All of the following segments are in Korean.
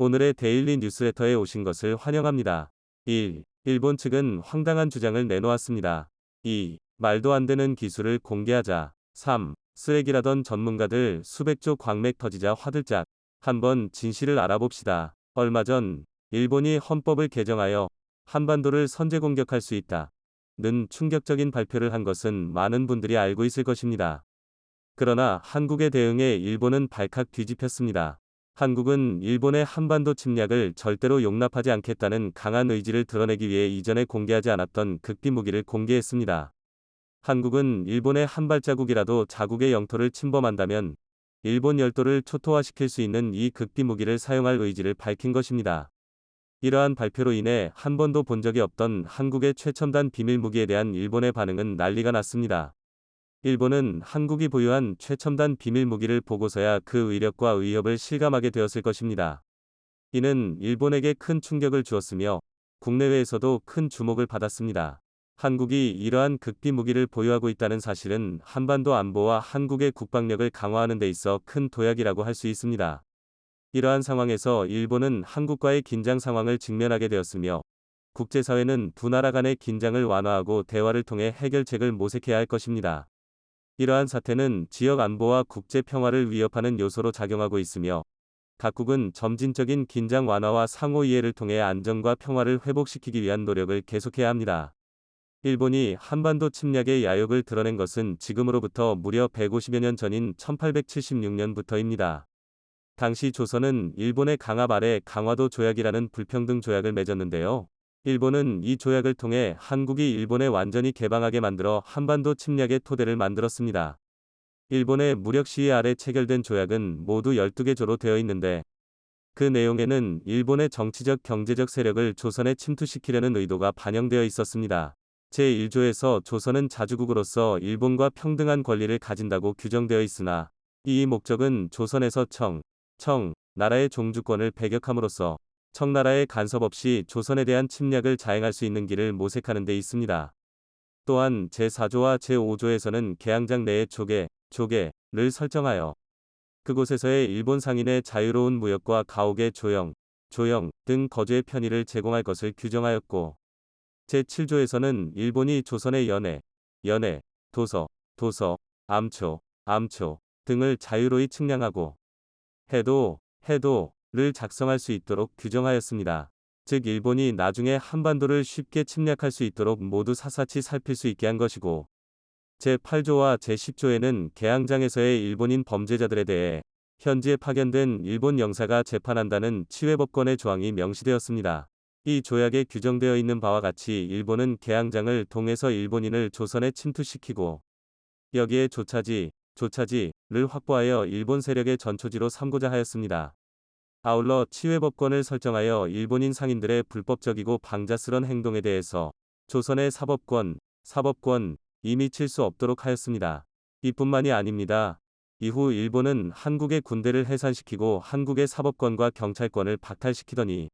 오늘의 데일리 뉴스레터에 오신 것을 환영합니다. 1. 일본 측은 황당한 주장을 내놓았습니다. 2. 말도 안 되는 기술을 공개하자. 3. 쓰레기라던 전문가들 수백조 광맥 터지자 화들짝. 한번 진실을 알아봅시다. 얼마 전 일본이 헌법을 개정하여 한반도를 선제 공격할 수 있다. 는 충격적인 발표를 한 것은 많은 분들이 알고 있을 것입니다. 그러나 한국의 대응에 일본은 발칵 뒤집혔습니다. 한국은 일본의 한반도 침략을 절대로 용납하지 않겠다는 강한 의지를 드러내기 위해 이전에 공개하지 않았던 극비 무기를 공개했습니다. 한국은 일본의 한 발자국이라도 자국의 영토를 침범한다면 일본 열도를 초토화시킬 수 있는 이 극비 무기를 사용할 의지를 밝힌 것입니다. 이러한 발표로 인해 한 번도 본 적이 없던 한국의 최첨단 비밀 무기에 대한 일본의 반응은 난리가 났습니다. 일본은 한국이 보유한 최첨단 비밀 무기를 보고서야 그 위력과 위협을 실감하게 되었을 것입니다. 이는 일본에게 큰 충격을 주었으며 국내외에서도 큰 주목을 받았습니다. 한국이 이러한 극비 무기를 보유하고 있다는 사실은 한반도 안보와 한국의 국방력을 강화하는 데 있어 큰 도약이라고 할 수 있습니다. 이러한 상황에서 일본은 한국과의 긴장 상황을 직면하게 되었으며 국제사회는 두 나라 간의 긴장을 완화하고 대화를 통해 해결책을 모색해야 할 것입니다. 이러한 사태는 지역 안보와 국제 평화를 위협하는 요소로 작용하고 있으며 각국은 점진적인 긴장 완화와 상호 이해를 통해 안정과 평화를 회복시키기 위한 노력을 계속해야 합니다. 일본이 한반도 침략의 야욕을 드러낸 것은 지금으로부터 무려 150여 년 전인 1876년부터입니다. 당시 조선은 일본의 강압 아래 강화도 조약이라는 불평등 조약을 맺었는데요. 일본은 이 조약을 통해 한국이 일본에 완전히 개방하게 만들어 한반도 침략의 토대를 만들었습니다. 일본의 무력 시위 아래 체결된 조약은 모두 12개 조로 되어 있는데 그 내용에는 일본의 정치적 경제적 세력을 조선에 침투시키려는 의도가 반영되어 있었습니다. 제1조에서 조선은 자주국으로서 일본과 평등한 권리를 가진다고 규정되어 있으나 이 목적은 조선에서 나라의 종주권을 배격함으로써 청나라의 간섭 없이 조선에 대한 침략을 자행할 수 있는 길을 모색하는 데 있습니다. 또한 제4조와 제5조에서는 계양장 내의 조계를 설정하여 그곳에서의 일본 상인의 자유로운 무역과 가옥의 조영 등 거주의 편의를 제공할 것을 규정하였고 제7조에서는 일본이 조선의 연해, 도서, 암초 등을 자유로이 측량하고 해도를 작성할 수 있도록 규정하였습니다. 즉 일본이 나중에 한반도를 쉽게 침략할 수 있도록 모두 샅샅이 살필 수 있게 한 것이고 제8조와 제10조에는 계양장에서의 일본인 범죄자들에 대해 현지에 파견된 일본 영사가 재판한다는 치외법권의 조항이 명시되었습니다. 이 조약에 규정되어 있는 바와 같이 일본은 계양장을 통해서 일본인을 조선에 침투시키고 여기에 조차지를 확보하여 일본 세력의 전초지로 삼고자 하였습니다. 아울러 치외법권을 설정하여 일본인 상인들의 불법적이고 방자스런 행동에 대해서 조선의 사법권이 미칠 수 없도록 하였습니다. 이뿐만이 아닙니다. 이후 일본은 한국의 군대를 해산시키고 한국의 사법권과 경찰권을 박탈시키더니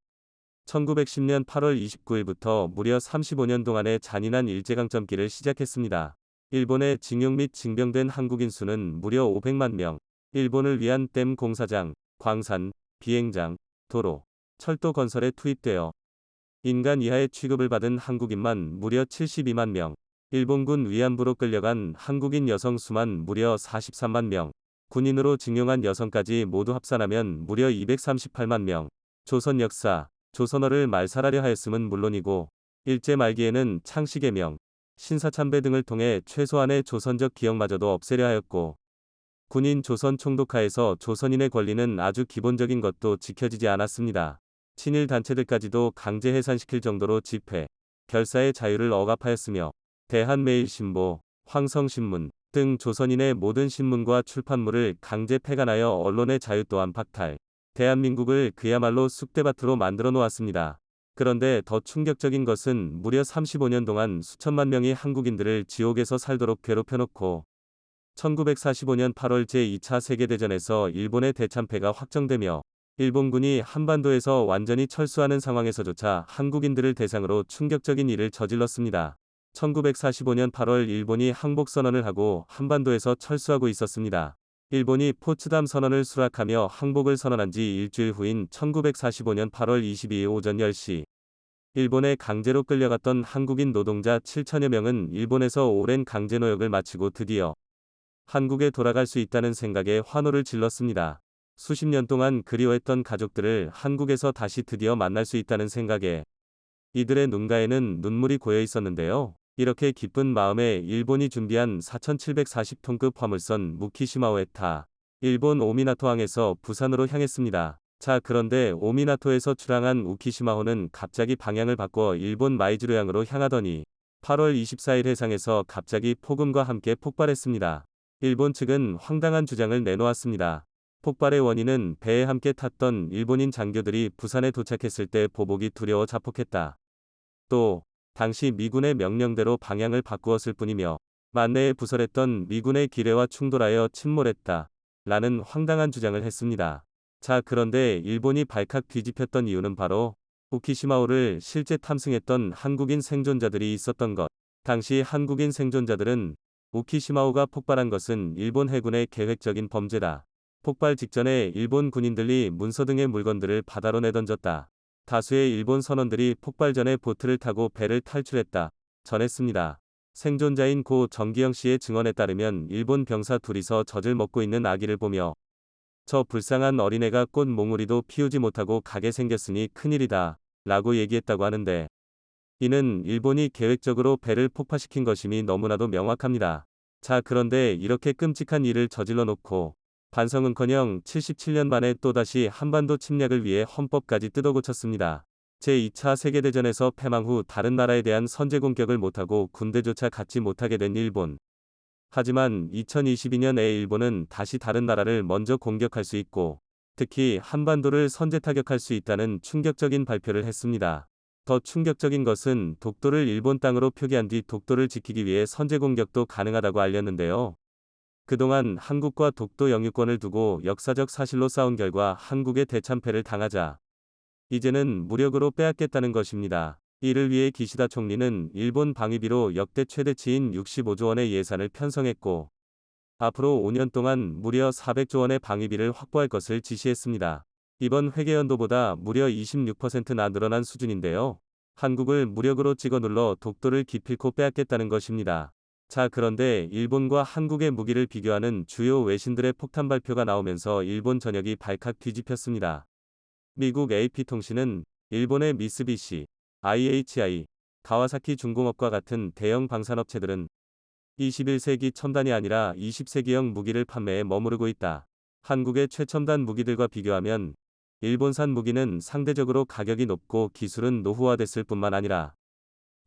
1910년 8월 29일부터 무려 35년 동안의 잔인한 일제강점기를 시작했습니다. 일본에 징용 및 징병된 한국인 수는 무려 500만 명, 일본을 위한 댐 공사장, 광산, 비행장, 도로, 철도 건설에 투입되어 인간 이하의 취급을 받은 한국인만 무려 72만 명, 일본군 위안부로 끌려간 한국인 여성 수만 무려 43만 명, 군인으로 징용한 여성까지 모두 합산하면 무려 238만 명, 조선 역사, 조선어를 말살하려 하였음은 물론이고 일제 말기에는 창씨개명, 신사참배 등을 통해 최소한의 조선적 기억마저도 없애려 하였고 군인 조선 총독하에서 조선인의 권리는 아주 기본적인 것도 지켜지지 않았습니다. 친일 단체들까지도 강제 해산시킬 정도로 집회, 결사의 자유를 억압하였으며 대한매일신보, 황성신문 등 조선인의 모든 신문과 출판물을 강제 폐간하여 언론의 자유 또한 박탈, 대한민국을 그야말로 쑥대밭으로 만들어 놓았습니다. 그런데 더 충격적인 것은 무려 35년 동안 수천만 명의 한국인들을 지옥에서 살도록 괴롭혀놓고 1945년 8월 제2차 세계대전에서 일본의 대참패가 확정되며 일본군이 한반도에서 완전히 철수하는 상황에서조차 한국인들을 대상으로 충격적인 일을 저질렀습니다. 1945년 8월 일본이 항복선언을 하고 한반도에서 철수하고 있었습니다. 일본이 포츠담 선언을 수락하며 항복을 선언한 지 일주일 후인 1945년 8월 22일 오전 10시, 일본에 강제로 끌려갔던 한국인 노동자 7천여 명은 일본에서 오랜 강제노역을 마치고 드디어 한국에 돌아갈 수 있다는 생각에 환호를 질렀습니다. 수십 년 동안 그리워했던 가족들을 한국에서 다시 드디어 만날 수 있다는 생각에 이들의 눈가에는 눈물이 고여 있었는데요. 이렇게 기쁜 마음에 일본이 준비한 4,740톤급 화물선 무키시마오에타 일본 오미나토항에서 부산으로 향했습니다. 자, 그런데 오미나토에서 출항한 우키시마호는 갑자기 방향을 바꿔 일본 마이즈루항으로 향하더니 8월 24일 해상에서 갑자기 폭음과 함께 폭발했습니다. 일본 측은 황당한 주장을 내놓았습니다. 폭발의 원인은 배에 함께 탔던 일본인 장교들이 부산에 도착했을 때 보복이 두려워 자폭했다. 또 당시 미군의 명령대로 방향을 바꾸었을 뿐이며 만내에 부설했던 미군의 기뢰와 충돌하여 침몰했다. 라는 황당한 주장을 했습니다. 자, 그런데 일본이 발칵 뒤집혔던 이유는 바로 후쿠시마호를 실제 탐승했던 한국인 생존자들이 있었던 것. 당시 한국인 생존자들은 후쿠시마호가 폭발한 것은 일본 해군의 계획적인 범죄다. 폭발 직전에 일본 군인들이 문서 등의 물건들을 바다로 내던졌다. 다수의 일본 선원들이 폭발 전에 보트를 타고 배를 탈출했다. 전했습니다. 생존자인 고 정기영 씨의 증언에 따르면 일본 병사 둘이서 젖을 먹고 있는 아기를 보며 저 불쌍한 어린애가 꽃 몽우리도 피우지 못하고 가게 생겼으니 큰일이다. 라고 얘기했다고 하는데 이는 일본이 계획적으로 배를 폭파시킨 것임이 너무나도 명확합니다. 자, 그런데 이렇게 끔찍한 일을 저질러 놓고 반성은커녕 77년 만에 또다시 한반도 침략을 위해 헌법까지 뜯어고쳤습니다. 제2차 세계대전에서 패망 후 다른 나라에 대한 선제 공격을 못하고 군대조차 갖지 못하게 된 일본. 하지만 2022년에 일본은 다시 다른 나라를 먼저 공격할 수 있고 특히 한반도를 선제 타격할 수 있다는 충격적인 발표를 했습니다. 더 충격적인 것은 독도를 일본 땅으로 표기한 뒤 독도를 지키기 위해 선제 공격도 가능하다고 알렸는데요. 그동안 한국과 독도 영유권을 두고 역사적 사실로 싸운 결과 한국의 대참패를 당하자 이제는 무력으로 빼앗겠다는 것입니다. 이를 위해 기시다 총리는 일본 방위비로 역대 최대치인 65조 원의 예산을 편성했고 앞으로 5년 동안 무려 400조 원의 방위비를 확보할 것을 지시했습니다. 이번 회계연도보다 무려 26%나 늘어난 수준인데요. 한국을 무력으로 찍어 눌러 독도를 기필코 빼앗겠다는 것입니다. 자, 그런데 일본과 한국의 무기를 비교하는 주요 외신들의 폭탄 발표가 나오면서 일본 전역이 발칵 뒤집혔습니다. 미국 AP통신은 일본의 미쓰비시, IHI, 가와사키 중공업과 같은 대형 방산업체들은 21세기 첨단이 아니라 20세기형 무기를 판매에 머무르고 있다. 한국의 최첨단 무기들과 비교하면 일본산 무기는 상대적으로 가격이 높고 기술은 노후화됐을 뿐만 아니라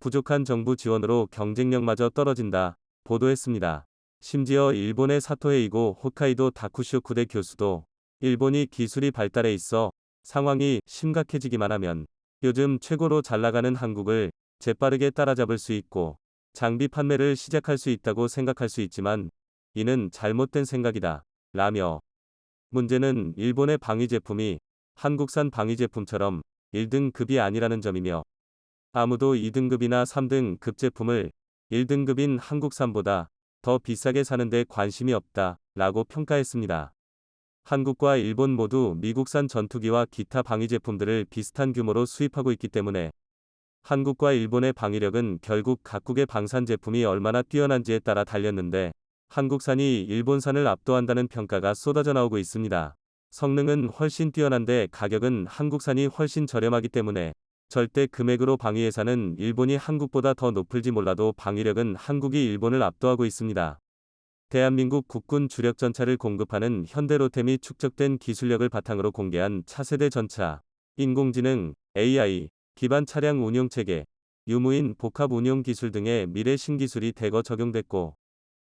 부족한 정부 지원으로 경쟁력마저 떨어진다. 보도했습니다. 심지어 일본의 사토헤이고 홋카이도 다쿠시오쿠대 교수도 일본이 기술이 발달해 있어 상황이 심각해지기만 하면 요즘 최고로 잘나가는 한국을 재빠르게 따라잡을 수 있고 장비 판매를 시작할 수 있다고 생각할 수 있지만 이는 잘못된 생각이다. 라며 문제는 일본의 방위 제품이 한국산 방위 제품처럼 1등급이 아니라는 점이며 아무도 2등급이나 3등급 제품을 1등급인 한국산보다 더 비싸게 사는데 관심이 없다. 라고 평가했습니다. 한국과 일본 모두 미국산 전투기와 기타 방위 제품들을 비슷한 규모로 수입하고 있기 때문에 한국과 일본의 방위력은 결국 각국의 방산 제품이 얼마나 뛰어난지에 따라 달렸는데 한국산이 일본산을 압도한다는 평가가 쏟아져 나오고 있습니다. 성능은 훨씬 뛰어난데 가격은 한국산이 훨씬 저렴하기 때문에 절대 금액으로 방위 예산은 일본이 한국보다 더 높을지 몰라도 방위력은 한국이 일본을 압도하고 있습니다. 대한민국 국군 주력 전차를 공급하는 현대로템이 축적된 기술력을 바탕으로 공개한 차세대 전차, 인공지능, AI, 기반 차량 운용체계, 유무인 복합 운용 기술 등의 미래 신기술이 대거 적용됐고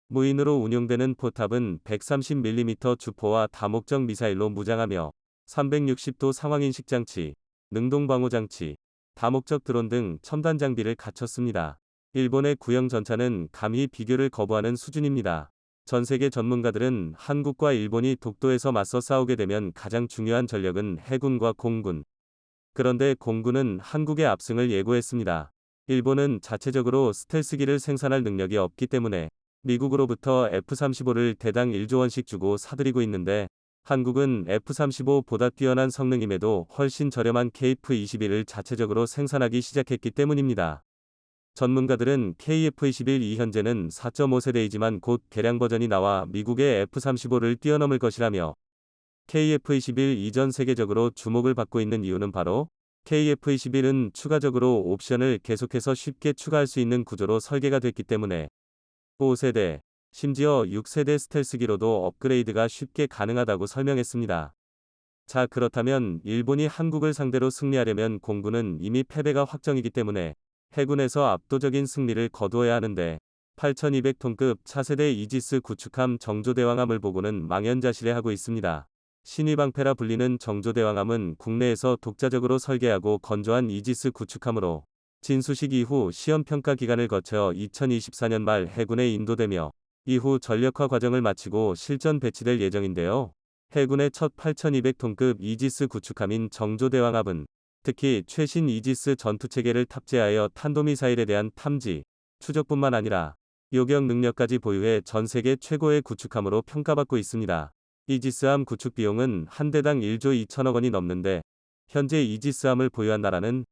무인으로 운용되는 포탑은 130mm 주포와 다목적 미사일로 무장하며 360도 상황인식 장치, 능동방호 장치, 다목적 드론 등 첨단 장비를 갖췄습니다. 일본의 구형 전차는 감히 비교를 거부하는 수준입니다. 전 세계 전문가들은 한국과 일본이 독도에서 맞서 싸우게 되면 가장 중요한 전력은 해군과 공군. 그런데 공군은 한국의 압승을 예고했습니다. 일본은 자체적으로 스텔스기를 생산할 능력이 없기 때문에 미국으로부터 F-35를 대당 1조 원씩 주고 사들이고 있는데 한국은 F-35보다 뛰어난 성능임에도 훨씬 저렴한 KF-21을 자체적으로 생산하기 시작했기 때문입니다. 전문가들은 KF-21이 현재는 4.5세대이지만 곧 개량 버전이 나와 미국의 F-35를 뛰어넘을 것이라며 KF-21 이전 세계적으로 주목을 받고 있는 이유는 바로 KF-21은 추가적으로 옵션을 계속해서 쉽게 추가할 수 있는 구조로 설계가 됐기 때문에 5세대, 심지어 6세대 스텔스기로도 업그레이드가 쉽게 가능하다고 설명했습니다. 자, 그렇다면 일본이 한국을 상대로 승리하려면 공군은 이미 패배가 확정이기 때문에 해군에서 압도적인 승리를 거두어야 하는데 8200톤급 차세대 이지스 구축함 정조대왕함을 보고는 망연자실해하고 있습니다. 신위방패라 불리는 정조대왕함은 국내에서 독자적으로 설계하고 건조한 이지스 구축함으로 진수식 이후 시험평가 기간을 거쳐 2024년 말 해군에 인도되며 이후 전력화 과정을 마치고 실전 배치될 예정인데요. 해군의 첫 8200톤급 이지스 구축함인 정조대왕함은 특히 최신 이지스 전투체계를 탑재하여 탄도미사일에 대한 탐지, 추적뿐만 아니라 요격 능력까지 보유해 전 세계 최고의 구축함으로 평가받고 있습니다. 이지스함 구축 비용은 한 대당 1조 2천억 원이 넘는데 현재 이지스함을 보유한 나라는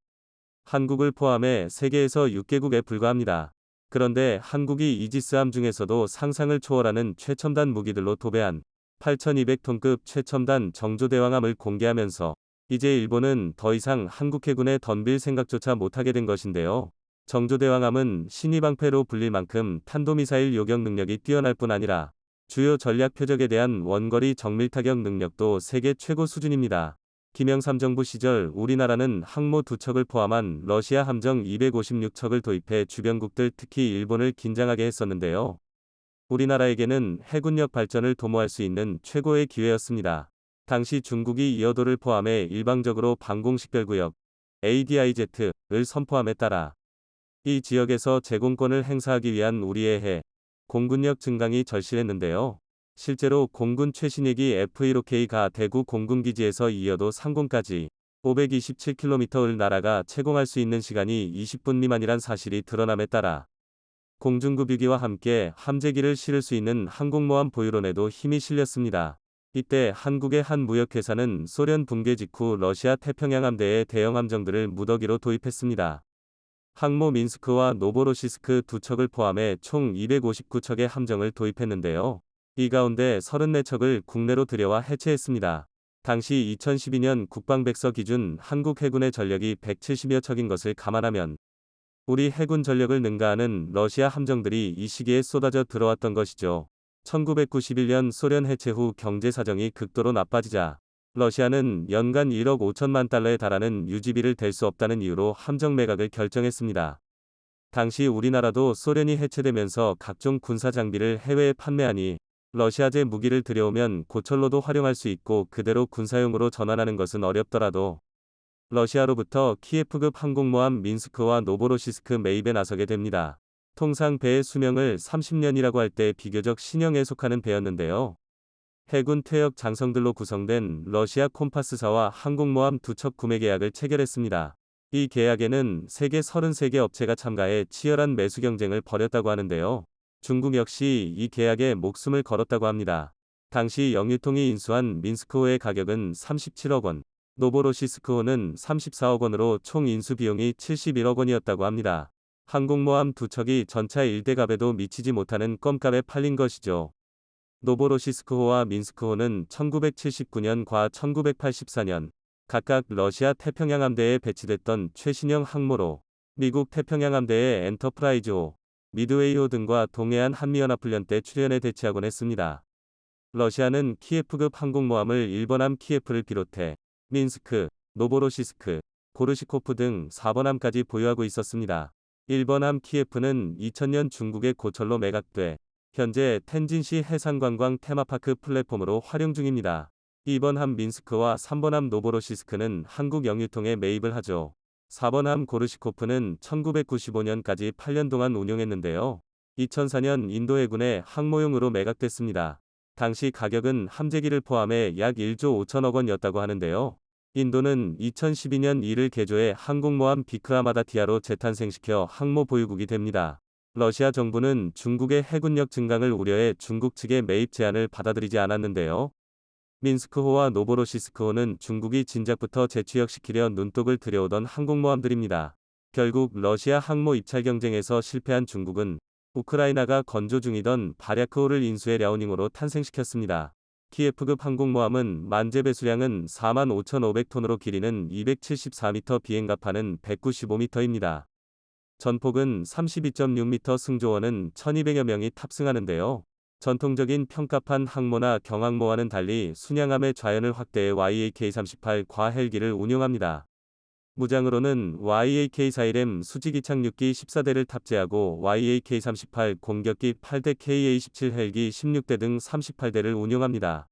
한국을 포함해 세계에서 6개국에 불과합니다. 그런데 한국이 이지스함 중에서도 상상을 초월하는 최첨단 무기들로 도배한 8200톤급 최첨단 정조대왕함을 공개하면서 이제 일본은 더 이상 한국 해군에 덤빌 생각조차 못하게 된 것인데요. 정조대왕함은 신위방패로 불릴 만큼 탄도미사일 요격 능력이 뛰어날 뿐 아니라 주요 전략 표적에 대한 원거리 정밀타격 능력도 세계 최고 수준입니다. 김영삼 정부 시절 우리나라는 항모 2척을 포함한 러시아 함정 256척을 도입해 주변국들 특히 일본을 긴장하게 했었는데요. 우리나라에게는 해군력 발전을 도모할 수 있는 최고의 기회였습니다. 당시 중국이 이어도를 포함해 일방적으로 방공식별구역 ADIZ를 선포함에 따라 이 지역에서 제공권을 행사하기 위한 우리의 해 공군력 증강이 절실했는데요. 실제로 공군 최신얘기 F-15K가 대구 공군기지에서 이어도 상공까지 527km를 날아가 채공할 수 있는 시간이 20분 미만이란 사실이 드러남에 따라 공중급유기와 함께 함재기를 실을 수 있는 항공모함 보유론에도 힘이 실렸습니다. 이때 한국의 한 무역회사는 소련 붕괴 직후 러시아 태평양 함대의 대형 함정들을 무더기로 도입했습니다. 항모 민스크와 노보로시스크 2척을 포함해 총 259척의 함정을 도입했는데요. 이 가운데 34척을 국내로 들여와 해체했습니다. 당시 2012년 국방백서 기준 한국 해군의 전력이 170여 척인 것을 감안하면 우리 해군 전력을 능가하는 러시아 함정들이 이 시기에 쏟아져 들어왔던 것이죠. 1991년 소련 해체 후 경제 사정이 극도로 나빠지자 러시아는 연간 1억 5천만 달러에 달하는 유지비를 댈 수 없다는 이유로 함정 매각을 결정했습니다. 당시 우리나라도 소련이 해체되면서 각종 군사 장비를 해외에 판매하니 러시아제 무기를 들여오면 고철로도 활용할 수 있고 그대로 군사용으로 전환하는 것은 어렵더라도 러시아로부터 키예프급 항공모함 민스크와 노보로시스크 매입에 나서게 됩니다. 통상 배의 수명을 30년이라고 할 때 비교적 신형에 속하는 배였는데요. 해군 퇴역 장성들로 구성된 러시아 콤파스사와 항공모함 2척 구매 계약을 체결했습니다. 이 계약에는 세계 33개 업체가 참가해 치열한 매수 경쟁을 벌였다고 하는데요. 중국 역시 이 계약에 목숨을 걸었다고 합니다. 당시 영유통이 인수한 민스크호의 가격은 37억 원, 노보로시스크호는 34억 원으로 총 인수 비용이 71억 원이었다고 합니다. 항공모함 2척이 전차 1대갑에도 미치지 못하는 껌값에 팔린 것이죠. 노보로시스크호와 민스크호는 1979년과 1984년 각각 러시아 태평양 함대에 배치됐던 최신형 항모로 미국 태평양 함대의 엔터프라이즈호, 미드웨이호 등과 동해안 한미연합훈련 때 출연에 대치하곤 했습니다. 러시아는 키예프급 항공모함을 1번함 키예프를 비롯해 민스크, 노보로시스크, 고르시코프 등 4번함까지 보유하고 있었습니다. 1번함 키예프는 2000년 중국의 고철로 매각돼 현재 텐진시 해상관광 테마파크 플랫폼으로 활용 중입니다. 2번함 민스크와 3번함 노보로시스크는 한국 영유통에 매입을 하죠. 4번함 고르시코프는 1995년까지 8년 동안 운용했는데요. 2004년 인도 해군의 항모용으로 매각됐습니다. 당시 가격은 함재기를 포함해 약 1조 5천억 원이었다고 하는데요. 인도는 2012년 이를 개조해 항공모함 비크라마다 티아로 재탄생시켜 항모 보유국이 됩니다. 러시아 정부는 중국의 해군력 증강을 우려해 중국 측의 매입 제안을 받아들이지 않았는데요. 민스크호와 노보로시스크호는 중국이 진작부터 재취역시키려 눈독을 들여오던 항공모함들입니다. 결국 러시아 항모 입찰 경쟁에서 실패한 중국은 우크라이나가 건조 중이던 바랴크호를 인수해 랴오닝호로 탄생시켰습니다. 키예프급 항공모함은 만재 배수량은 45,500톤으로 길이는 274m 비행갑하는 195m입니다. 전폭은 32.6m 승조원은 1200여 명이 탑승하는데요. 전통적인 평가판 항모나 경항모와는 달리 순양함의 좌연을 확대해 YAK-38 과헬기를 운용합니다. 무장으로는 YAK-41M 수직이착륙기 14대를 탑재하고 YAK-38 공격기 8대 KA-17 헬기 16대 등 38대를 운용합니다.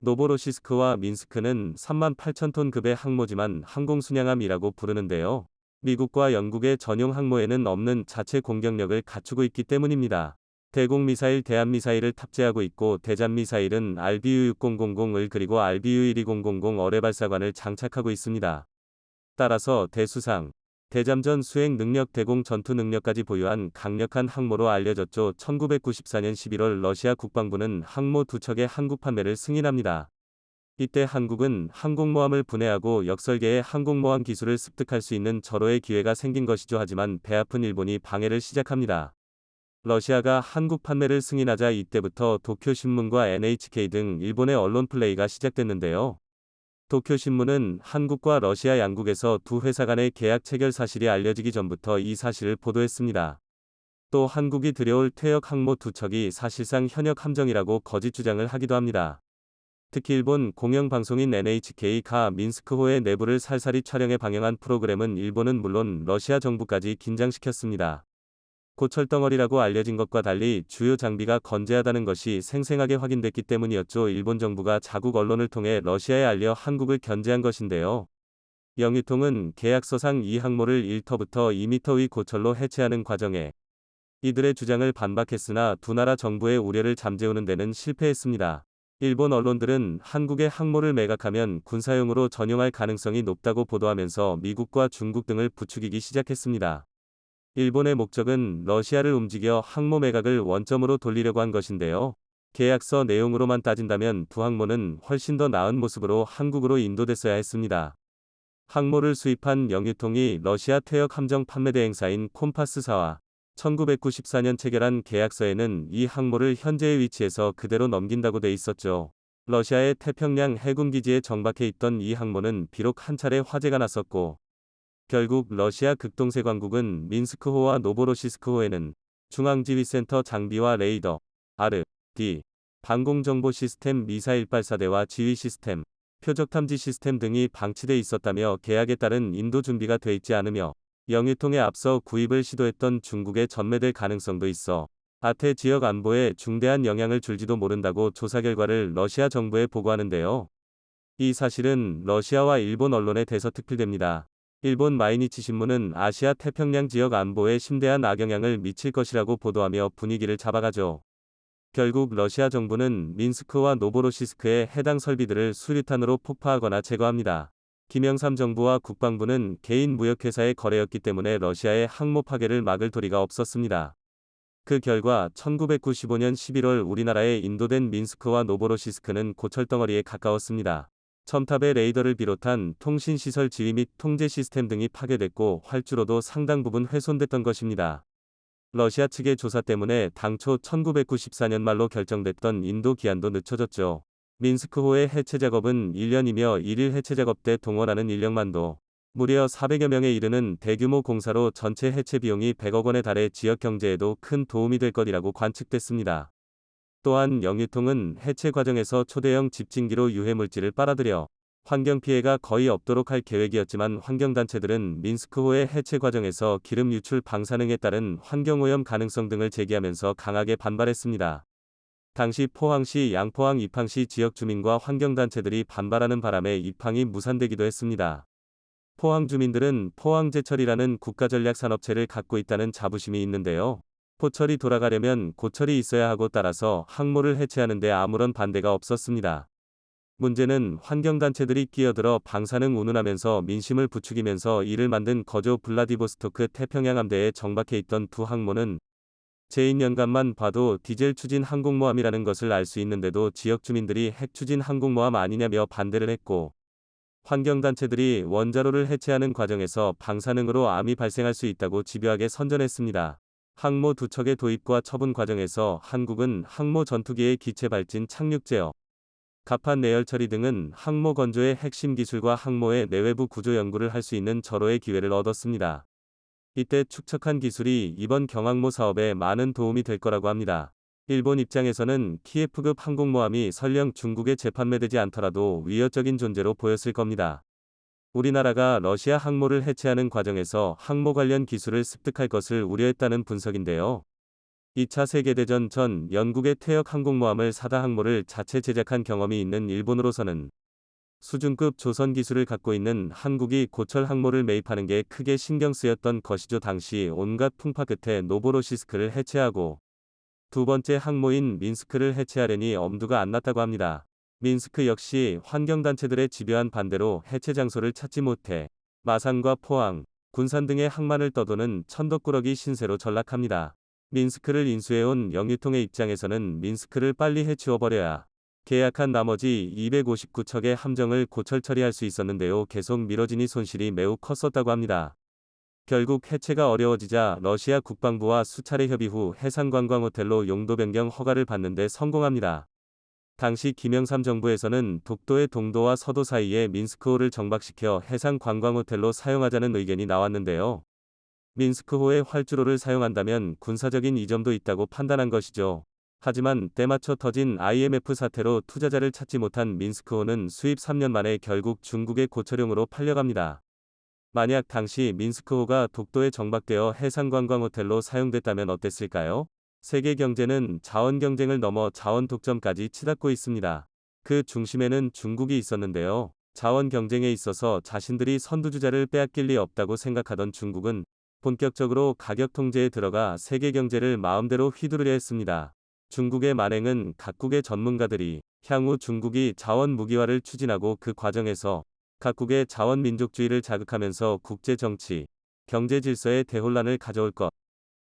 노보로시스크와 민스크는 38,000톤 급의 항모지만 항공순양함이라고 부르는데요. 미국과 영국의 전용 항모에는 없는 자체 공격력을 갖추고 있기 때문입니다. 대공미사일 대한미사일을 탑재하고 있고 대잠미사일은 RBU-6000을 그리고 RBU-12000 어뢰발사관을 장착하고 있습니다. 따라서 대수상, 대잠전 수행 능력 대공 전투 능력까지 보유한 강력한 항모로 알려졌죠. 1994년 11월 러시아 국방부는 항모 두 척의 한국 판매를 승인합니다. 이때 한국은 항공모함을 분해하고 역설계의 항공모함 기술을 습득할 수 있는 절호의 기회가 생긴 것이죠. 하지만 배아픈 일본이 방해를 시작합니다. 러시아가 한국 판매를 승인하자 이때부터 도쿄신문과 NHK 등 일본의 언론 플레이가 시작됐는데요. 도쿄신문은 한국과 러시아 양국에서 두 회사 간의 계약 체결 사실이 알려지기 전부터 이 사실을 보도했습니다. 또 한국이 들여올 퇴역 항모 두 척이 사실상 현역 함정이라고 거짓 주장을 하기도 합니다. 특히 일본 공영방송인 NHK가 민스크호의 내부를 살살이 촬영해 방영한 프로그램은 일본은 물론 러시아 정부까지 긴장시켰습니다. 고철덩어리라고 알려진 것과 달리 주요 장비가 건재하다는 것이 생생하게 확인됐기 때문이었죠. 일본 정부가 자국 언론을 통해 러시아에 알려 한국을 견제한 것인데요. 영유통은 계약서상 이 항모를 1터부터 2m 위 고철로 해체하는 과정에 이들의 주장을 반박했으나 두 나라 정부의 우려를 잠재우는 데는 실패했습니다. 일본 언론들은 한국의 항모를 매각하면 군사용으로 전용할 가능성이 높다고 보도하면서 미국과 중국 등을 부추기기 시작했습니다. 일본의 목적은 러시아를 움직여 항모 매각을 원점으로 돌리려고 한 것인데요. 계약서 내용으로만 따진다면 두 항모는 훨씬 더 나은 모습으로 한국으로 인도됐어야 했습니다. 항모를 수입한 영유통이 러시아 퇴역 함정 판매대 행사인 콤파스사와 1994년 체결한 계약서에는 이 항모를 현재의 위치에서 그대로 넘긴다고 돼 있었죠. 러시아의 태평양 해군기지에 정박해 있던 이 항모는 비록 한 차례 화재가 났었고 결국 러시아 극동세 광국은 민스크호와 노보로시스크호에는 중앙지휘센터 장비와 레이더, R.D. 방공정보 시스템 미사일 발사대와 지휘 시스템, 표적 탐지 시스템 등이 방치돼 있었다며 계약에 따른 인도 준비가 돼 있지 않으며 영유통에 앞서 구입을 시도했던 중국에 전매될 가능성도 있어 아태 지역 안보에 중대한 영향을 줄지도 모른다고 조사 결과를 러시아 정부에 보고하는데요. 이 사실은 러시아와 일본 언론에 대서특필됩니다. 일본 마이니치 신문은 아시아 태평양 지역 안보에 심대한 악영향을 미칠 것이라고 보도하며 분위기를 잡아가죠. 결국 러시아 정부는 민스크와 노보로시스크의 해당 설비들을 수류탄으로 폭파하거나 제거합니다. 김영삼 정부와 국방부는 개인 무역회사의 거래였기 때문에 러시아의 항모 파괴를 막을 도리가 없었습니다. 그 결과 1995년 11월 우리나라에 인도된 민스크와 노보로시스크는 고철덩어리에 가까웠습니다. 첨탑의 레이더를 비롯한 통신시설 지휘 및 통제 시스템 등이 파괴됐고 활주로도 상당 부분 훼손됐던 것입니다. 러시아 측의 조사 때문에 당초 1994년 말로 결정됐던 인도 기한도 늦춰졌죠. 민스크호의 해체 작업은 1년이며 1일 해체 작업 때 동원하는 인력만도 무려 400여 명에 이르는 대규모 공사로 전체 해체 비용이 100억 원에 달해 지역 경제에도 큰 도움이 될 것이라고 관측됐습니다. 또한 영유통은 해체 과정에서 초대형 집진기로 유해물질을 빨아들여 환경피해가 거의 없도록 할 계획이었지만 환경단체들은 민스크호의 해체 과정에서 기름 유출 방사능에 따른 환경오염 가능성 등을 제기하면서 강하게 반발했습니다. 당시 포항시 양포항 이팡시 지역 주민과 환경단체들이 반발하는 바람에 이팡이 무산되기도 했습니다. 포항 주민들은 포항제철이라는 국가전략산업체를 갖고 있다는 자부심이 있는데요. 포철이 돌아가려면 고철이 있어야 하고 따라서 항모를 해체하는 데 아무런 반대가 없었습니다. 문제는 환경단체들이 끼어들어 방사능 운운하면서 민심을 부추기면서 이를 만든 거조 블라디보스토크 태평양 함대에 정박해 있던 두 항모는 제2년간만 봐도 디젤 추진 항공모함이라는 것을 알 수 있는데도 지역 주민들이 핵 추진 항공모함 아니냐며 반대를 했고, 환경단체들이 원자로를 해체하는 과정에서 방사능으로 암이 발생할 수 있다고 집요하게 선전했습니다. 항모 두 척의 도입과 처분 과정에서 한국은 항모 전투기의 기체 발진 착륙 제어, 갑판 내열 처리 등은 항모 건조의 핵심 기술과 항모의 내외부 구조 연구를 할 수 있는 절호의 기회를 얻었습니다. 이때 축적한 기술이 이번 경항모 사업에 많은 도움이 될 거라고 합니다. 일본 입장에서는 키예프급 항공모함이 설령 중국에 재판매되지 않더라도 위협적인 존재로 보였을 겁니다. 우리나라가 러시아 항모를 해체하는 과정에서 항모 관련 기술을 습득할 것을 우려했다는 분석인데요. 2차 세계대전 전 영국의 퇴역 항공모함을 사다 항모를 자체 제작한 경험이 있는 일본으로서는 수준급 조선 기술을 갖고 있는 한국이 고철 항모를 매입하는 게 크게 신경 쓰였던 것이죠. 당시 온갖 풍파 끝에 노보로시스크를 해체하고 두 번째 항모인 민스크를 해체하려니 엄두가 안 났다고 합니다. 민스크 역시 환경단체들의 집요한 반대로 해체 장소를 찾지 못해 마산과 포항, 군산 등의 항만을 떠도는 천덕꾸러기 신세로 전락합니다. 민스크를 인수해온 영유통의 입장에서는 민스크를 빨리 해치워버려야 계약한 나머지 259척의 함정을 고철 처리할 수 있었는데요. 계속 미뤄지니 손실이 매우 컸었다고 합니다. 결국 해체가 어려워지자 러시아 국방부와 수차례 협의 후 해상관광호텔로 용도 변경 허가를 받는데 성공합니다. 당시 김영삼 정부에서는 독도의 동도와 서도 사이에 민스크호를 정박시켜 해상관광호텔로 사용하자는 의견이 나왔는데요. 민스크호의 활주로를 사용한다면 군사적인 이점도 있다고 판단한 것이죠. 하지만 때맞춰 터진 IMF 사태로 투자자를 찾지 못한 민스크호는 수입 3년 만에 결국 중국의 고철용으로 팔려갑니다. 만약 당시 민스크호가 독도에 정박되어 해상관광호텔로 사용됐다면 어땠을까요? 세계 경제는 자원 경쟁을 넘어 자원 독점까지 치닫고 있습니다. 그 중심에는 중국이 있었는데요. 자원 경쟁에 있어서 자신들이 선두주자를 빼앗길 리 없다고 생각하던 중국은 본격적으로 가격 통제에 들어가 세계 경제를 마음대로 휘두르려 했습니다. 중국의 만행은 각국의 전문가들이 향후 중국이 자원 무기화를 추진하고 그 과정에서 각국의 자원 민족주의를 자극하면서 국제 정치, 경제 질서에 대혼란을 가져올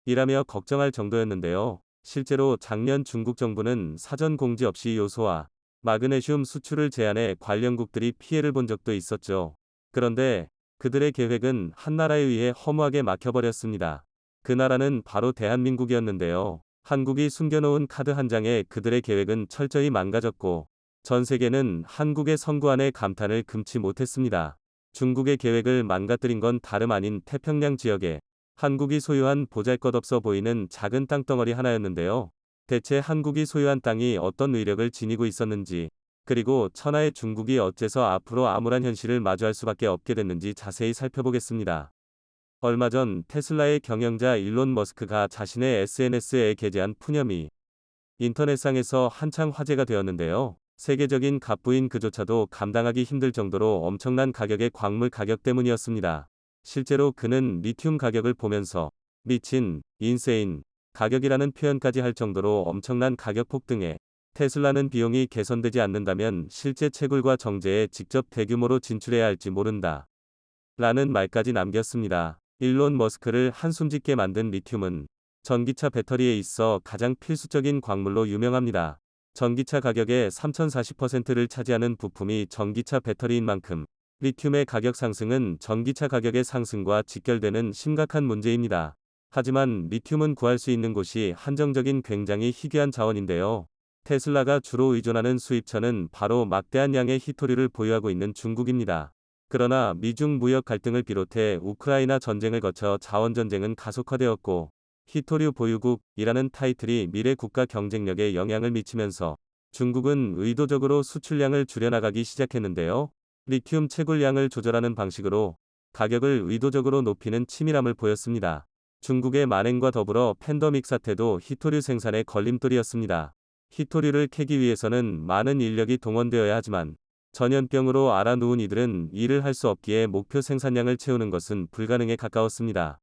것이라며 걱정할 정도였는데요. 실제로 작년 중국 정부는 사전 공지 없이 요소와 마그네슘 수출을 제한해 관련국들이 피해를 본 적도 있었죠. 그런데 그들의 계획은 한 나라에 의해 허무하게 막혀버렸습니다. 그 나라는 바로 대한민국이었는데요. 한국이 숨겨놓은 카드 한 장에 그들의 계획은 철저히 망가졌고 전 세계는 한국의 선구안에 감탄을 금치 못했습니다. 중국의 계획을 망가뜨린 건 다름 아닌 태평양 지역에 한국이 소유한 보잘것없어 보이는 작은 땅덩어리 하나였는데요. 대체 한국이 소유한 땅이 어떤 위력을 지니고 있었는지, 그리고 천하의 중국이 어째서 앞으로 암울한 현실을 마주할 수밖에 없게 됐는지 자세히 살펴보겠습니다. 얼마 전 테슬라의 경영자 일론 머스크가 자신의 SNS에 게재한 푸념이 인터넷상에서 한창 화제가 되었는데요. 세계적인 갑부인 그조차도 감당하기 힘들 정도로 엄청난 가격의 광물 가격 때문이었습니다. 실제로 그는 리튬 가격을 보면서 미친, 인세인 가격이라는 표현까지 할 정도로 엄청난 가격 폭등에 테슬라는 비용이 개선되지 않는다면 실제 채굴과 정제에 직접 대규모로 진출해야 할지 모른다. 라는 말까지 남겼습니다. 일론 머스크를 한숨 짓게 만든 리튬은 전기차 배터리에 있어 가장 필수적인 광물로 유명합니다. 전기차 가격의 3040%를 차지하는 부품이 전기차 배터리인 만큼 리튬의 가격 상승은 전기차 가격의 상승과 직결되는 심각한 문제입니다. 하지만 리튬은 구할 수 있는 곳이 한정적인 굉장히 희귀한 자원인데요. 테슬라가 주로 의존하는 수입처는 바로 막대한 양의 히토류를 보유하고 있는 중국입니다. 그러나 미중 무역 갈등을 비롯해 우크라이나 전쟁을 거쳐 자원전쟁은 가속화되었고 히토류 보유국이라는 타이틀이 미래 국가 경쟁력에 영향을 미치면서 중국은 의도적으로 수출량을 줄여나가기 시작했는데요. 리튬 채굴량을 조절하는 방식으로 가격을 의도적으로 높이는 치밀함을 보였습니다. 중국의 만행과 더불어 팬데믹 사태도 히토류 생산의 걸림돌이었습니다. 히토류를 캐기 위해서는 많은 인력이 동원되어야 하지만 전염병으로 앓아 누운 이들은 일을 할 수 없기에 목표 생산량을 채우는 것은 불가능에 가까웠습니다.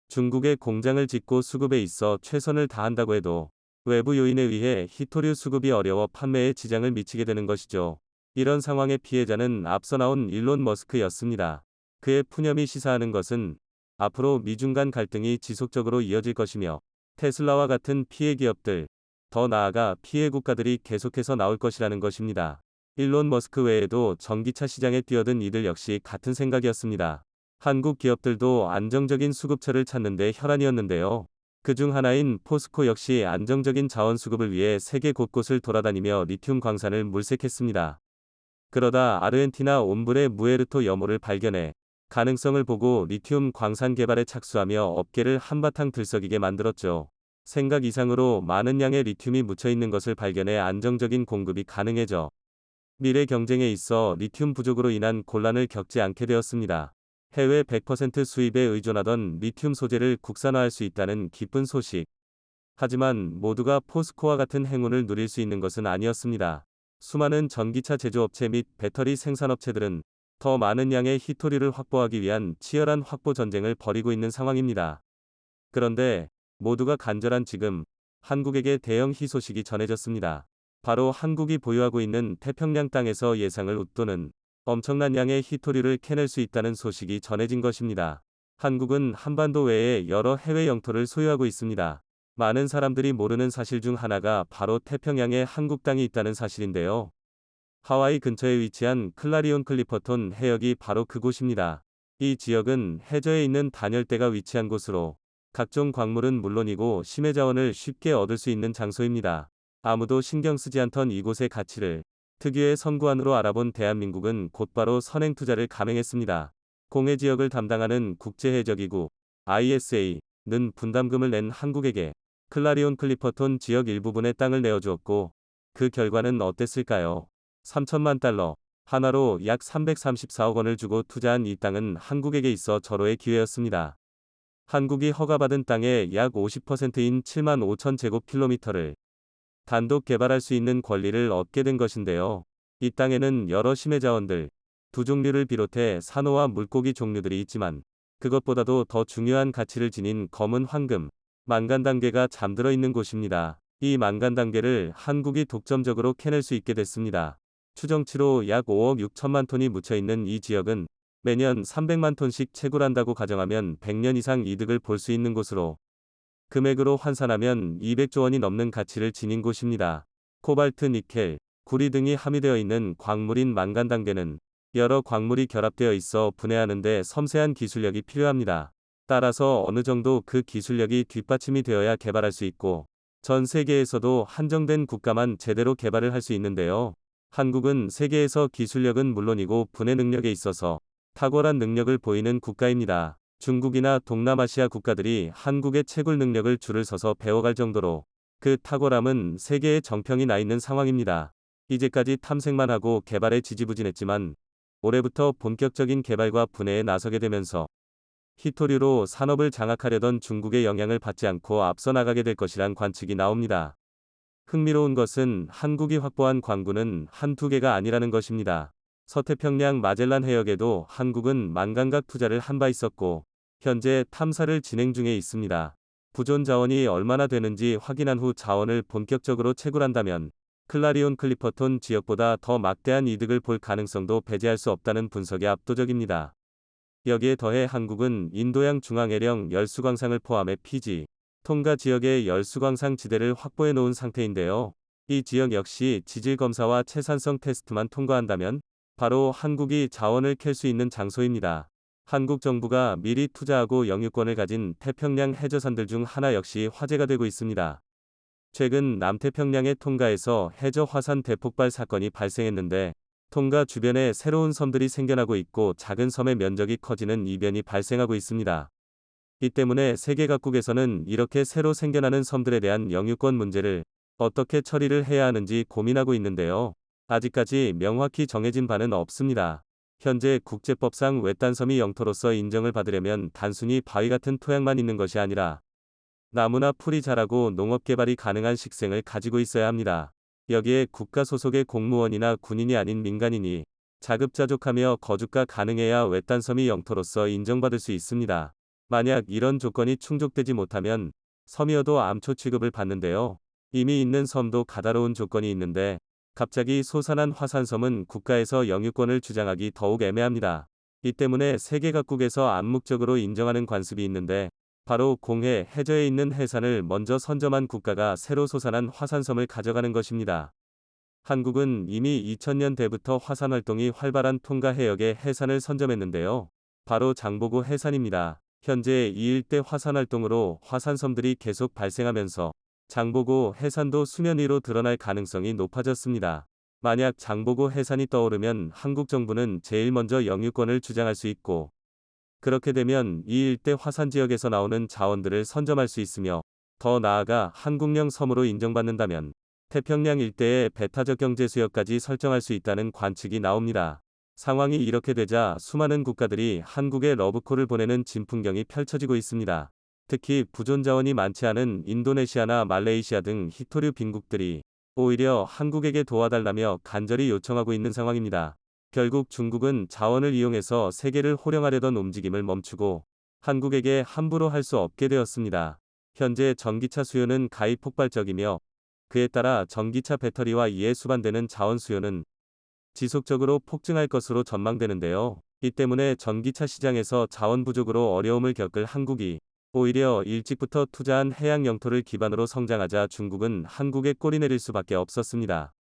중국의 공장을 짓고 수급에 있어 최선을 다한다고 해도 외부 요인에 의해 히토류 수급이 어려워 판매에 지장을 미치게 되는 것이죠. 이런 상황의 피해자는 앞서 나온 일론 머스크였습니다. 그의 푸념이 시사하는 것은 앞으로 미중 간 갈등이 지속적으로 이어질 것이며 테슬라와 같은 피해 기업들, 더 나아가 피해 국가들이 계속해서 나올 것이라는 것입니다. 일론 머스크 외에도 전기차 시장에 뛰어든 이들 역시 같은 생각이었습니다. 한국 기업들도 안정적인 수급처를 찾는 데 혈안이었는데요. 그중 하나인 포스코 역시 안정적인 자원 수급을 위해 세계 곳곳을 돌아다니며 리튬 광산을 물색했습니다. 그러다 아르헨티나 옴브레 무에르토 여모를 발견해 가능성을 보고 리튬 광산 개발에 착수하며 업계를 한바탕 들썩이게 만들었죠. 생각 이상으로 많은 양의 리튬이 묻혀 있는 것을 발견해 안정적인 공급이 가능해져 미래 경쟁에 있어 리튬 부족으로 인한 곤란을 겪지 않게 되었습니다. 해외 100% 수입에 의존하던 리튬 소재를 국산화할 수 있다는 기쁜 소식. 하지만 모두가 포스코와 같은 행운을 누릴 수 있는 것은 아니었습니다. 수많은 전기차 제조업체 및 배터리 생산업체들은 더 많은 양의 히토리를 확보하기 위한 치열한 확보 전쟁을 벌이고 있는 상황입니다. 그런데 모두가 간절한 지금 한국에게 대형 희소식이 전해졌습니다. 바로 한국이 보유하고 있는 태평양 땅에서 예상을 웃도는 엄청난 양의 히토리를 캐낼 수 있다는 소식이 전해진 것입니다. 한국은 한반도 외에 여러 해외 영토를 소유하고 있습니다. 많은 사람들이 모르는 사실 중 하나가 바로 태평양에 한국 땅이 있다는 사실인데요. 하와이 근처에 위치한 클라리온 클리퍼톤 해역이 바로 그곳입니다. 이 지역은 해저에 있는 단열대가 위치한 곳으로 각종 광물은 물론이고 심해 자원을 쉽게 얻을 수 있는 장소입니다. 아무도 신경 쓰지 않던 이곳의 가치를 특유의 선구안으로 알아본 대한민국은 곧바로 선행 투자를 감행했습니다. 공해 지역을 담당하는 국제해적기구 ISA는 분담금을 낸 한국에게 클라리온 클리퍼톤 지역 일부분의 땅을 내어주었고 그 결과는 어땠을까요? 3천만 달러, 하나로 약 334억 원을 주고 투자한 이 땅은 한국에게 있어 절호의 기회였습니다. 한국이 허가받은 땅의 약 50%인 7만 5천 제곱킬로미터를 단독 개발할 수 있는 권리를 얻게 된 것인데요. 이 땅에는 여러 심해 자원들, 두 종류를 비롯해 산호와 물고기 종류들이 있지만 그것보다도 더 중요한 가치를 지닌 검은 황금, 망간 단계가 잠들어 있는 곳입니다. 이 망간 단계를 한국이 독점적으로 캐낼 수 있게 됐습니다. 추정치로 약 5억 6천만 톤이 묻혀 있는 이 지역은 매년 300만 톤씩 채굴한다고 가정하면 100년 이상 이득을 볼 수 있는 곳으로 금액으로 환산하면 200조 원이 넘는 가치를 지닌 곳입니다. 코발트, 니켈, 구리 등이 함유되어 있는 광물인 망간 단계는 여러 광물이 결합되어 있어 분해하는 데 섬세한 기술력이 필요합니다. 따라서 어느 정도 그 기술력이 뒷받침이 되어야 개발할 수 있고 전 세계에서도 한정된 국가만 제대로 개발을 할 수 있는데요. 한국은 세계에서 기술력은 물론이고 분해 능력에 있어서 탁월한 능력을 보이는 국가입니다. 중국이나 동남아시아 국가들이 한국의 채굴 능력을 줄을 서서 배워갈 정도로 그 탁월함은 세계에 정평이 나 있는 상황입니다. 이제까지 탐색만 하고 개발에 지지부진했지만 올해부터 본격적인 개발과 분해에 나서게 되면서 히토류로 산업을 장악하려던 중국의 영향을 받지 않고 앞서 나가게 될 것이란 관측이 나옵니다. 흥미로운 것은 한국이 확보한 광구는 한두 개가 아니라는 것입니다. 서태평양 마젤란 해역에도 한국은 만감각 투자를 한 바 있었고 현재 탐사를 진행 중에 있습니다. 부존 자원이 얼마나 되는지 확인한 후 자원을 본격적으로 채굴한다면 클라리온 클리퍼톤 지역보다 더 막대한 이득을 볼 가능성도 배제할 수 없다는 분석이 압도적입니다. 여기에 더해 한국은 인도양 중앙해령 열수광상을 포함해 피지, 톤가 지역의 열수광상 지대를 확보해 놓은 상태인데요. 이 지역 역시 지질 검사와 채산성 테스트만 통과한다면 바로 한국이 자원을 캘 수 있는 장소입니다. 한국 정부가 미리 투자하고 영유권을 가진 태평양 해저선들 중 하나 역시 화제가 되고 있습니다. 최근 남태평양의 톤가에서 해저 화산 대폭발 사건이 발생했는데 톤가 주변에 새로운 섬들이 생겨나고 있고 작은 섬의 면적이 커지는 이변이 발생하고 있습니다. 이 때문에 세계 각국에서는 이렇게 새로 생겨나는 섬들에 대한 영유권 문제를 어떻게 처리를 해야 하는지 고민하고 있는데요. 아직까지 명확히 정해진 바는 없습니다. 현재 국제법상 외딴섬이 영토로서 인정을 받으려면 단순히 바위 같은 토양만 있는 것이 아니라 나무나 풀이 자라고 농업개발이 가능한 식생을 가지고 있어야 합니다. 여기에 국가 소속의 공무원이나 군인이 아닌 민간인이 자급자족하며 거주가 가능해야 외딴섬이 영토로서 인정받을 수 있습니다. 만약 이런 조건이 충족되지 못하면 섬이어도 암초 취급을 받는데요. 이미 있는 섬도 가다로운 조건이 있는데 갑자기 솟아난 화산섬은 국가에서 영유권을 주장하기 더욱 애매합니다. 이 때문에 세계 각국에서 암묵적으로 인정하는 관습이 있는데 바로 공해 해저에 있는 해산을 먼저 선점한 국가가 새로 솟아난 화산섬을 가져가는 것입니다. 한국은 이미 2000년대부터 화산 활동이 활발한 통가 해역의 해산을 선점했는데요. 바로 장보고 해산입니다. 현재 이 일대 화산 활동으로 화산섬들이 계속 발생하면서 장보고 해산도 수면 위로 드러날 가능성이 높아졌습니다. 만약 장보고 해산이 떠오르면 한국 정부는 제일 먼저 영유권을 주장할 수 있고, 그렇게 되면 이 일대 화산 지역에서 나오는 자원들을 선점할 수 있으며, 더 나아가 한국령 섬으로 인정받는다면 태평양 일대의 배타적 경제 수역까지 설정할 수 있다는 관측이 나옵니다. 상황이 이렇게 되자 수많은 국가들이 한국에 러브콜을 보내는 진풍경이 펼쳐지고 있습니다. 특히 부존 자원이 많지 않은 인도네시아나 말레이시아 등 희토류 빈국들이 오히려 한국에게 도와달라며 간절히 요청하고 있는 상황입니다. 결국 중국은 자원을 이용해서 세계를 호령하려던 움직임을 멈추고 한국에게 함부로 할 수 없게 되었습니다. 현재 전기차 수요는 가히 폭발적이며, 그에 따라 전기차 배터리와 이에 수반되는 자원 수요는 지속적으로 폭증할 것으로 전망되는데요. 이 때문에 전기차 시장에서 자원 부족으로 어려움을 겪을 한국이 오히려 일찍부터 투자한 해양 영토를 기반으로 성장하자 중국은 한국에 꼬리 내릴 수밖에 없었습니다.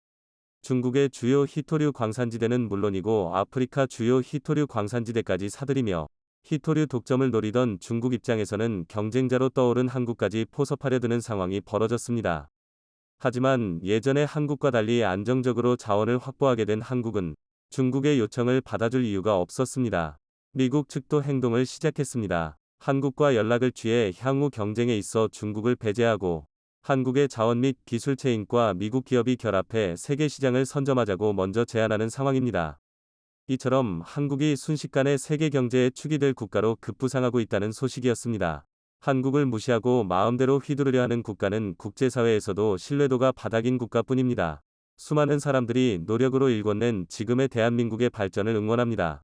중국의 주요 희토류 광산지대는 물론이고 아프리카 주요 희토류 광산지대까지 사들이며 희토류 독점을 노리던 중국 입장에서는 경쟁자로 떠오른 한국까지 포섭하려 드는 상황이 벌어졌습니다. 하지만 예전의 한국과 달리 안정적으로 자원을 확보하게 된 한국은 중국의 요청을 받아줄 이유가 없었습니다. 미국 측도 행동을 시작했습니다. 한국과 연락을 취해 향후 경쟁에 있어 중국을 배제하고 한국의 자원 및 기술 체인과 미국 기업이 결합해 세계 시장을 선점하자고 먼저 제안하는 상황입니다. 이처럼 한국이 순식간에 세계 경제의 축이 될 국가로 급부상하고 있다는 소식이었습니다. 한국을 무시하고 마음대로 휘두르려 하는 국가는 국제사회에서도 신뢰도가 바닥인 국가뿐입니다. 수많은 사람들이 노력으로 일궈낸 지금의 대한민국의 발전을 응원합니다.